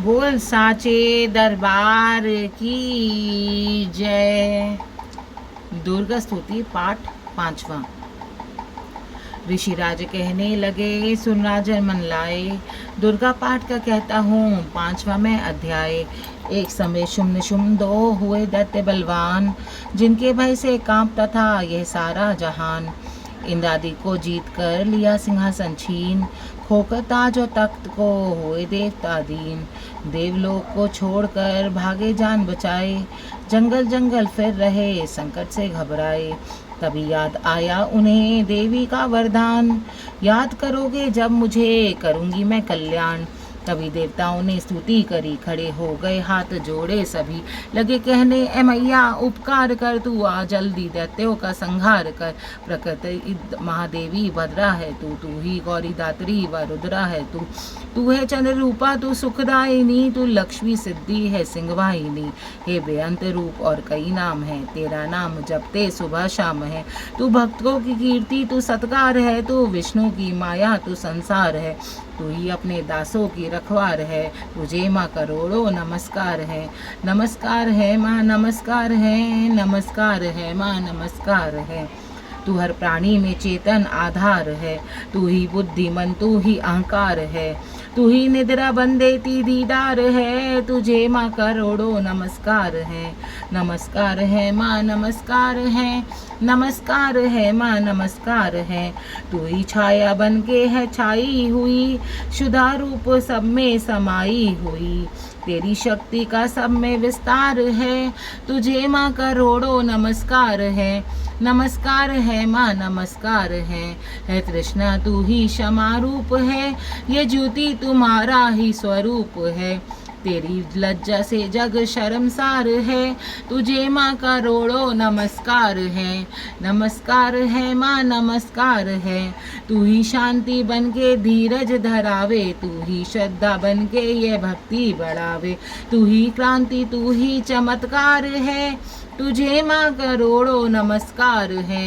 बोल साचे दरबार की जय। दुर्गा स्तुति पाठ 5वां। ऋषिराज कहने लगे, सुन राजन मन लाए, दुर्गा पाठ का कहता हूँ 5वां मैं अध्याय। एक समय शुम्न शुम्न दो हुए दैत्य बलवान, जिनके भय से कांपता था यह सारा जहान। इंद्रादि को जीत कर लिया सिंहासन छीन, खोकर ताज और तख्त को हुए देवता दीन। देवलोक को छोड़कर भागे जान बचाए, जंगल जंगल फिर रहे संकट से घबराए। तभी याद आया उन्हें देवी का वरदान, याद करोगे जब मुझे करूँगी मैं कल्याण। तभी देवताओं ने स्तुति करी, खड़े हो गए हाथ जोड़े सभी, लगे कहने ए मैया उपकार कर, तू आ जल्दी दैत्यों का संहार कर। प्रकृति महादेवी भद्रा है तू ही गौरी दात्री व रुद्रा है तू है चंद्र रूपा, तू सुखदायिनी, तू लक्ष्मी सिद्धि है सिंहवाहिनी। हे बेअंत रूप और कई नाम है, तेरा नाम जपते सुबह शाम है। तू भक्तों की कीर्ति, तू सत्कार है, तू विष्णु की माया, तू संसार है। तू ही अपने दासों की रखवार है, तुझे माँ करोड़ों नमस्कार है। नमस्कार है माँ, नमस्कार है, नमस्कार है माँ, नमस्कार है। तू हर प्राणी में चेतन आधार है, तू ही बुद्धिमन, तू ही अहंकार है। तू ही निद्रा बंदेती दीदार है, तुझे माँ करोड़ों नमस्कार है। नमस्कार है माँ, नमस्कार है, नमस्कार है माँ, नमस्कार है। तू ही छाया बन के है छाई हुई, शुद्धा रूप सब में समाई हुई। तेरी शक्ति का सब में विस्तार है, तुझे माँ करोड़ों नमस्कार है। नमस्कार है माँ, नमस्कार है तृष्णा तू ही क्षमा रूप है, ये ज्योति तुम्हारा ही स्वरूप है। तेरी लज्जा से जग शर्मसार है, तुझे माँ करोड़ों नमस्कार है। नमस्कार है माँ, नमस्कार है। तू ही शांति बन के धीरज धरावे, तू ही श्रद्धा बन के ये भक्ति बढ़ावे। तू ही क्रांति, तू ही चमत्कार है, तुझे माँ करोड़ों नमस्कार है।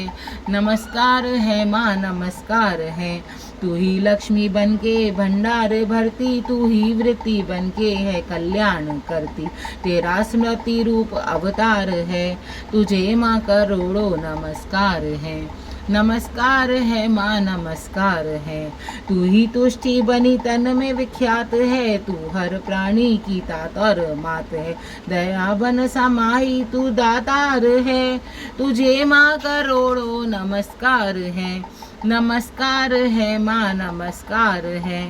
नमस्कार है माँ, नमस्कार है। तू ही लक्ष्मी बन के भंडार भरती, तू ही वृत्ति बन के है कल्याण करती। तेरा स्मृति रूप अवतार है, तुझे माँ करोड़ों नमस्कार है। नमस्कार है माँ, नमस्कार है। तू ही तुष्टि बनी तन में विख्यात है, तू हर प्राणी की तात और मात है। दया बन समाई तू दातार है, तुझे माँ करोड़ों नमस्कार है। नमस्कार है माँ, नमस्कार है।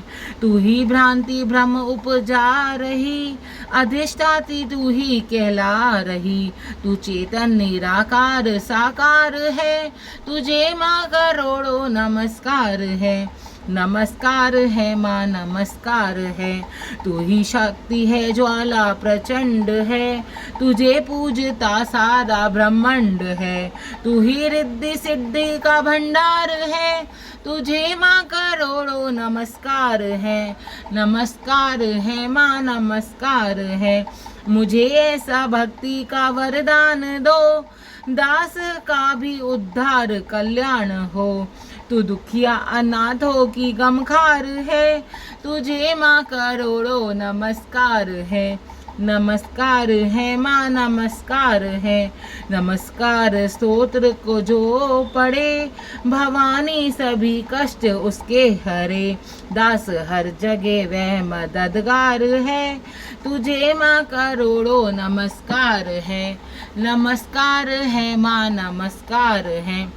तू ही भ्रांति भ्रम उपजा रही, अधिष्ठाती तू ही कहला रही। तू चेतन निराकार साकार है, तुझे माँ करोड़ों नमस्कार है। नमस्कार है माँ, नमस्कार है। तू ही शक्ति है ज्वाला प्रचंड है, तुझे पूजता सारा ब्रह्मांड है। तू ही रिद्धि सिद्धि का भंडार है, तुझे माँ करोड़ों नमस्कार है। नमस्कार है माँ, नमस्कार है। मुझे ऐसा भक्ति का वरदान दो, दास का भी उद्धार कल्याण हो। तू दुखिया अनाथों की गमखार है, तुझे माँ करोड़ों नमस्कार है। नमस्कार है माँ, नमस्कार है। नमस्कार स्तोत्र को जो पढ़े, भवानी सभी कष्ट उसके हरे। दास हर जगह वह मददगार है, तुझे माँ करोड़ों नमस्कार है। नमस्कार है माँ, नमस्कार है।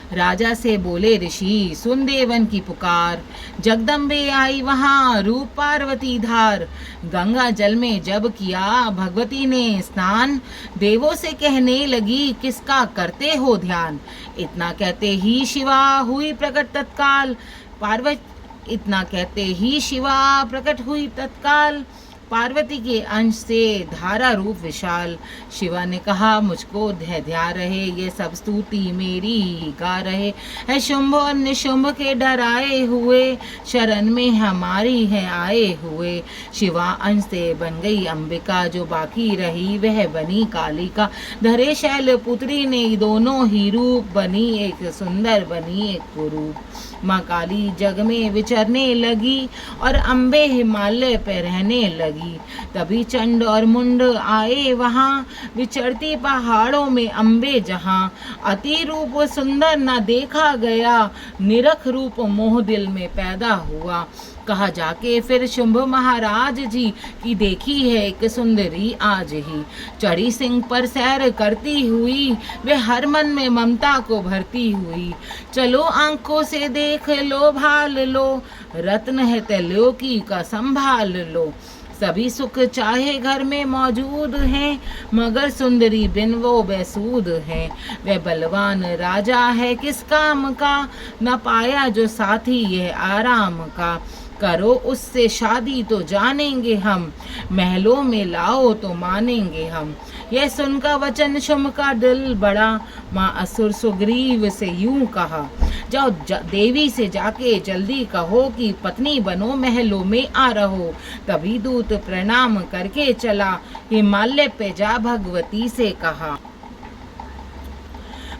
राजा से बोले ऋषि, सुन देवन की पुकार। जगदम्बे आई वहाँ रूप पार्वती धार, गंगा जल में जब किया भगवती ने स्नान। देवों से कहने लगी, किसका करते हो ध्यान। इतना कहते ही शिवा हुई प्रकट तत्काल, इतना कहते ही शिवा प्रकट हुई तत्काल। पार्वती के अंश से धारा रूप विशाल। शिवा ने कहा मुझको ध्यान रहे, ये सब स्तुति मेरी ही गा रहे। है शुंभ और निशुंभ के डराए हुए, शरण में हमारी है आए हुए। शिवा अंश से बन गई अंबिका, जो बाकी रही वह बनी कालिका। धरे शैल पुत्री ने दोनों ही रूप, बनी एक सुंदर बनी एक कुरूप। माँ काली जग में विचरने लगी और अम्बे हिमालय पे रहने लगी। तभी चंड और मुंड आए वहाँ, विचरती पहाड़ों में अम्बे जहाँ। अति रूप सुंदर न देखा गया, निरख रूप मोह दिल में पैदा हुआ। कहा जाके फिर शुंभ महाराज जी की देखी है एक सुंदरी आज ही। चढ़ी सिंह पर सैर करती हुई, वे हर मन में ममता को भरती हुई। चलो आंखों से देख लो भाल लो, रत्न है त्रिलोकी का संभाल लो। सभी सुख चाहे घर में मौजूद हैं, मगर सुंदरी बिन वो बेसूद हैं। वह बलवान राजा है किस काम का, न पाया जो साथी यह आराम का। करो उससे शादी तो जानेंगे हम, महलों में लाओ तो मानेंगे हम। यह सुनकर वचन शुंभ का दिल बड़ा, माँ असुर सुग्रीव से यूं कहा। जाओ देवी से जाके जल्दी कहो कि पत्नी बनो महलों में आ रहो। तभी दूत प्रणाम करके चला, हिमालय पे जा भगवती से कहा।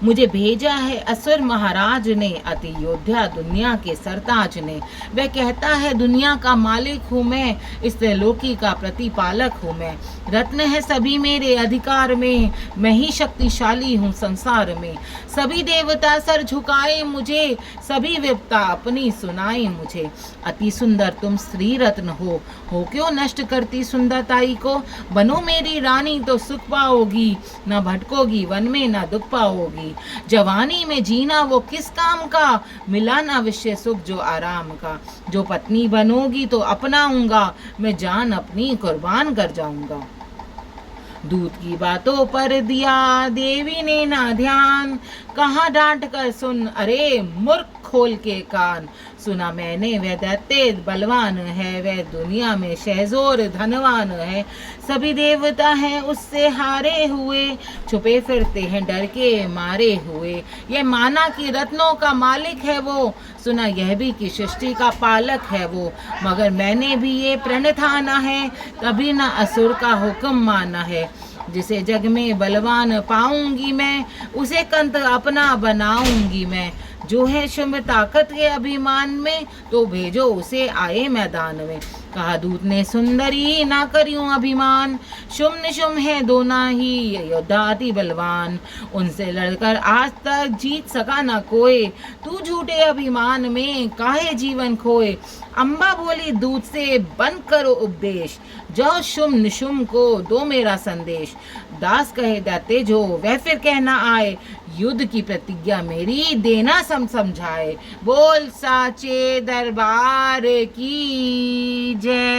मुझे भेजा है असुर महाराज ने, अति योद्धा दुनिया के सरताज ने। वह कहता है दुनिया का मालिक हूँ मैं, इस त्रिलोकी का प्रतिपालक हूँ मैं। रत्न है सभी मेरे अधिकार में, मैं ही शक्तिशाली हूँ संसार में। सभी देवता सर झुकाए मुझे, सभी विपता अपनी सुनाए मुझे। अति सुंदर तुम स्त्री रत्न हो क्यों नष्ट करती सुंदरताई को। बनो मेरी रानी तो सुख पाओगी, न भटकोगी वन में न दुख पाओगी। जवानी में जीना वो किस काम का, मिला न विषय सुख जो आराम का। जो पत्नी बनोगी तो अपनाऊंगा, मैं जान अपनी कुर्बान कर जाऊंगा। दूत की बातों पर दिया देवी ने ना ध्यान, कहाँ डांट कर सुन अरे मूर्ख खोल के कान। सुना मैंने वह दैत्य बलवान है, वह दुनिया में शहजोर धनवान है। सभी देवता हैं उससे हारे हुए, छुपे फिरते हैं डर के मारे हुए। यह माना कि रत्नों का मालिक है वो, सुना यह भी कि सृष्टि का पालक है वो। मगर मैंने भी ये प्रण ठाना है, कभी न असुर का हुक्म माना है। जिसे जग में बलवान पाऊंगी मैं, उसे कंत अपना बनाऊंगी मैं। जो है शुंभ ताकत के अभिमान में, तो भेजो उसे आए मैदान में। कहा दूत ने सुंदरी ना करियो अभिमान, शुंभ निशुंभ है दोना ही योद्धा अति बलवान। उनसे लड़कर आज तक जीत सका ना कोई, तू झूठे अभिमान में काहे जीवन खोए। अम्बा बोली दूत से बंद करो उपदेश, जाओ शुंभ निशुंभ को दो मेरा संदेश। दास कहे दैत्य जो वह फिर कहना आए, युद्ध की प्रतिज्ञा मेरी देना समझाए। बोल साचे दरबार की जय।